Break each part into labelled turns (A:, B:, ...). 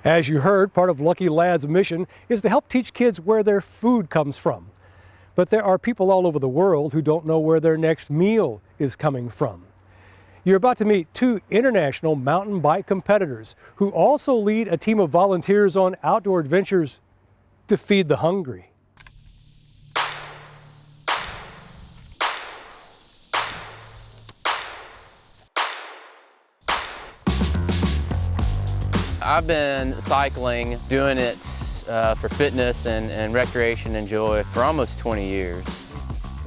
A: As you heard, part of Lucky Lad's mission is to help teach kids where their food comes from. But there are people all over the world who don't know where their next meal is coming from. You're about to meet two international mountain bike competitors who also lead a team of volunteers on outdoor adventures to feed the hungry.
B: I've been cycling, doing it for fitness and recreation and joy for almost 20 years.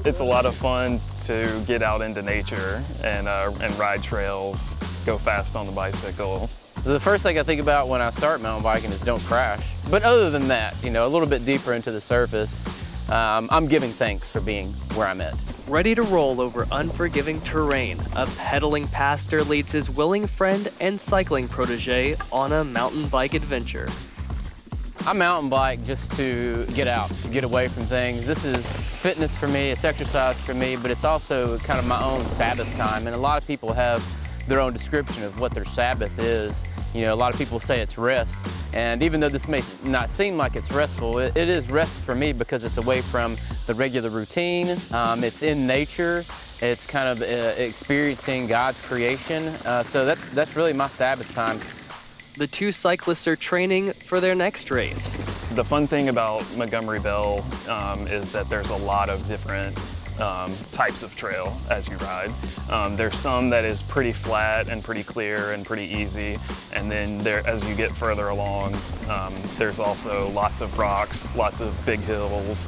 C: It's a lot of fun to get out into nature and ride trails, go fast on the bicycle.
B: So the first thing I think about when I start mountain biking is don't crash. But other than that, a little bit deeper into the surface, I'm giving thanks for being where I'm at.
D: Ready to roll over unforgiving terrain, a pedaling pastor leads his willing friend and cycling protege on a mountain bike adventure.
B: I mountain bike just to get out, to get away from things. This is fitness for me, it's exercise for me, but it's also kind of my own Sabbath time. And a lot of people have their own description of what their Sabbath is. A lot of people say it's rest. And even though this may not seem like it's restful, it is rest for me because it's away from the regular routine. It's in nature. It's kind of experiencing God's creation. So that's really my Sabbath time.
D: The two cyclists are training for their next race.
C: The fun thing about Montgomery Bell is that there's a lot of different types of trail as you ride. There's some that is pretty flat and pretty clear and pretty easy, and then as you get further along, there's also lots of rocks, lots of big hills,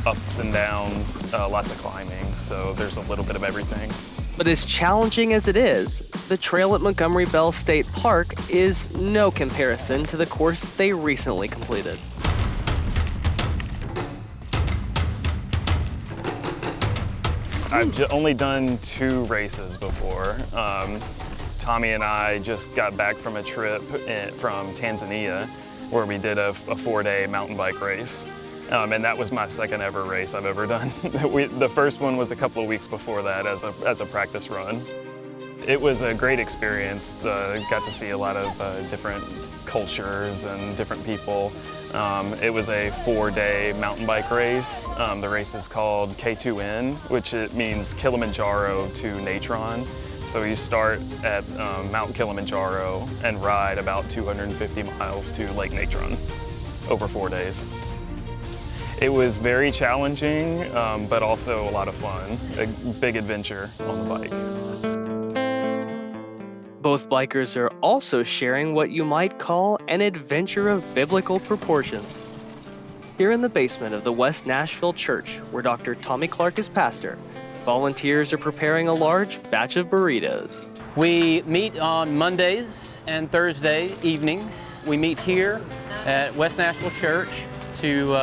C: ups and downs, lots of climbing, so there's a little bit of everything.
D: But as challenging as it is, the trail at Montgomery Bell State Park is no comparison to the course they recently completed.
C: I've only done 2 races before. Tommy and I just got back from a trip from Tanzania where we did a 4-day mountain bike race. And that was my second ever race I've ever done. The first one was a couple of weeks before that as a practice run. It was a great experience. Got to see a lot of different cultures and different people. It was a 4-day mountain bike race. The race is called K2N, which it means Kilimanjaro to Natron. So you start at Mount Kilimanjaro and ride about 250 miles to Lake Natron over 4 days. It was very challenging, but also a lot of fun. A big adventure on the bike.
D: Both bikers are also sharing what you might call an adventure of biblical proportion. Here in the basement of the West Nashville Church, where Dr. Tommy Clark is pastor, volunteers are preparing a large batch of burritos.
B: We meet on Mondays and Thursday evenings. We meet here at West Nashville Church to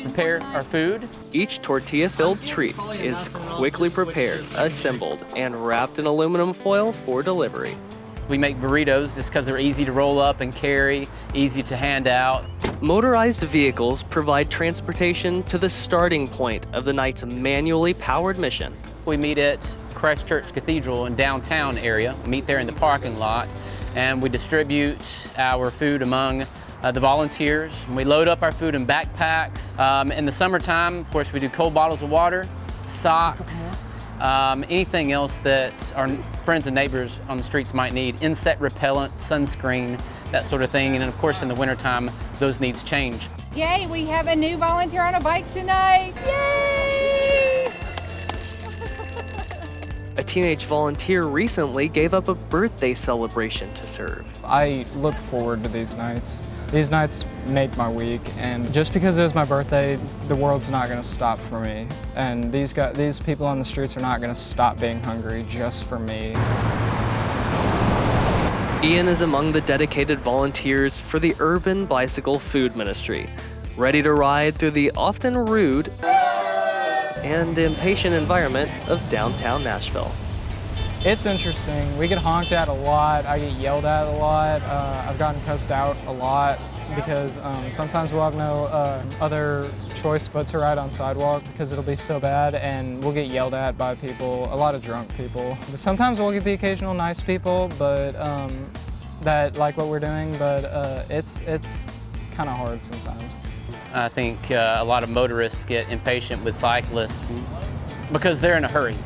B: prepare our food.
D: Each tortilla-filled treat is quickly prepared, assembled, and wrapped in aluminum foil for delivery.
B: We make burritos just because they're easy to roll up and carry, easy to hand out.
D: Motorized vehicles provide transportation to the starting point of the night's manually powered mission.
B: We meet at Christ Church Cathedral in downtown area. We meet there in the parking lot, and we distribute our food among the volunteers. We load up our food in backpacks. In the summertime, of course, we do cold bottles of water, socks, anything else that our friends and neighbors on the streets might need, insect repellent, sunscreen, that sort of thing. And then, of course, in the wintertime, those needs change.
E: Yay, we have a new volunteer on a bike tonight. Yay!
D: A teenage volunteer recently gave up a birthday celebration to serve.
F: I look forward to these nights. These nights make my week, and just because it was my birthday, the world's not going to stop for me. And these people on the streets are not going to stop being hungry just for me.
D: Ian is among the dedicated volunteers for the Urban Bicycle Food Ministry, ready to ride through the often rude and impatient environment of downtown Nashville.
F: It's interesting. We get honked at a lot. I get yelled at a lot. I've gotten cussed out a lot because sometimes we'll have no other choice but to ride on sidewalk because it'll be so bad, and we'll get yelled at by people, a lot of drunk people. Sometimes we'll get the occasional nice people, but that like what we're doing, but it's kind of hard sometimes.
B: I think a lot of motorists get impatient with cyclists because they're in a hurry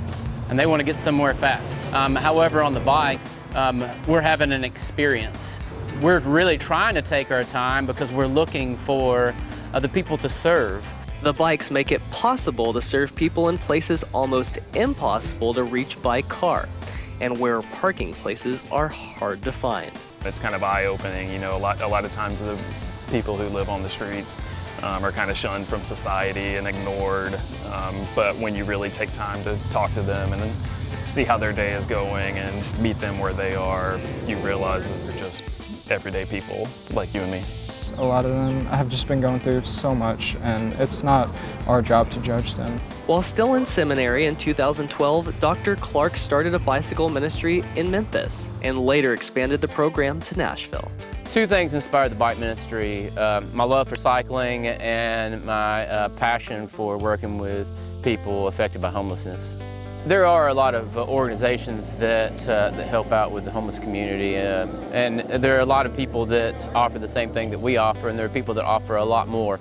B: and they want to get somewhere fast. However, on the bike, we're having an experience. We're really trying to take our time because we're looking for the people to serve.
D: The bikes make it possible to serve people in places almost impossible to reach by car, and where parking places are hard to find.
C: It's kind of eye-opening, you know, a lot of times the people who live on the streets are kind of shunned from society and ignored, but when you really take time to talk to them and see how their day is going and meet them where they are, you realize that they're just everyday people like you and me.
F: A lot of them have just been going through so much, and it's not our job to judge them.
D: While still in seminary in 2012, Dr. Clark started a bicycle ministry in Memphis and later expanded the program to Nashville.
B: Two things inspired the bike ministry, my love for cycling and my passion for working with people affected by homelessness. There are a lot of organizations that help out with the homeless community, and there are a lot of people that offer the same thing that we offer, and there are people that offer a lot more.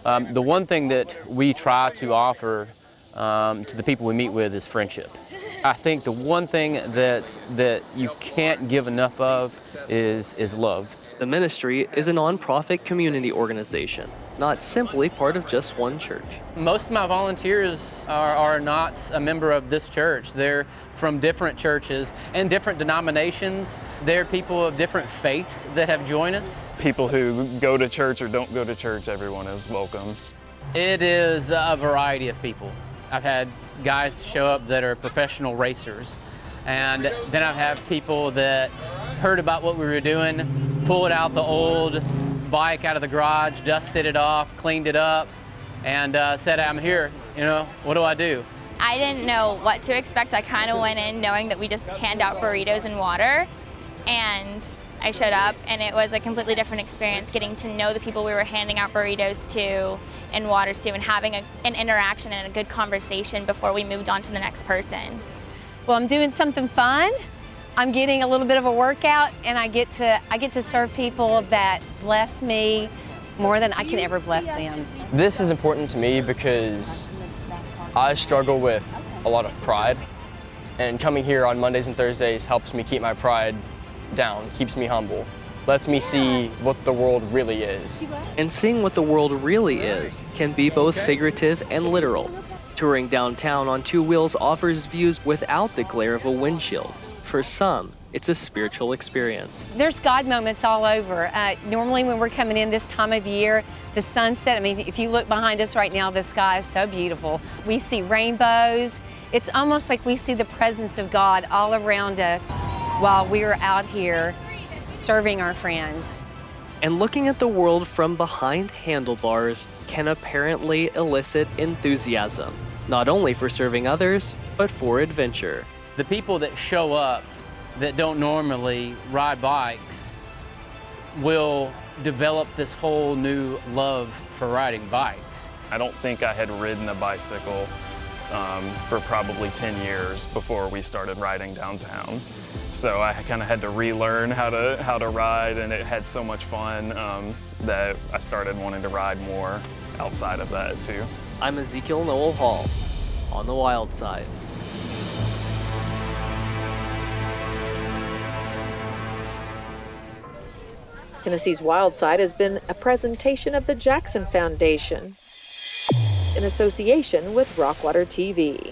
B: The one thing that we try to offer to the people we meet with is friendship. I think the one thing that you can't give enough of is love.
D: The ministry is a nonprofit community organization, not simply part of just one church.
B: Most of my volunteers are not a member of this church. They're from different churches and different denominations. They're people of different faiths that have joined us.
C: People who go to church or don't go to church, everyone is welcome.
B: It is a variety of people. I've had guys show up that are professional racers, and then I've had people that heard about what we were doing, pulled out the old bike out of the garage, dusted it off, cleaned it up, and said, I'm here, you know, what do I do?
G: I didn't know what to expect. I kind of went in knowing that we just hand out burritos and water, and I showed up and it was a completely different experience getting to know the people we were handing out burritos to and waters to and having an interaction and a good conversation before we moved on to the next person.
H: Well, I'm doing something fun. I'm getting a little bit of a workout, and I get to serve people that bless me more than I can ever bless them.
I: This is important to me because I struggle with a lot of pride, and coming here on Mondays and Thursdays helps me keep my pride down, keeps me humble, lets me see what the world really is.
D: And seeing what the world really is can be both figurative and literal. Touring downtown on two wheels offers views without the glare of a windshield. For some, it's a spiritual experience.
H: There's God moments all over. Normally when we're coming in this time of year, the sunset, I mean, if you look behind us right now, the sky is so beautiful. We see rainbows. It's almost like we see the presence of God all around us while we're out here serving our friends.
D: And looking at the world from behind handlebars can apparently elicit enthusiasm, not only for serving others, but for adventure.
B: The people that show up that don't normally ride bikes will develop this whole new love for riding bikes.
C: I don't think I had ridden a bicycle for probably 10 years before we started riding downtown. So I kind of had to relearn how to ride, and it had so much fun that I started wanting to ride more outside of that too.
D: I'm Ezekiel Noel Hall, on the wild side.
J: Tennessee's Wild Side has been a presentation of the Jackson Foundation in association with Rockwater TV.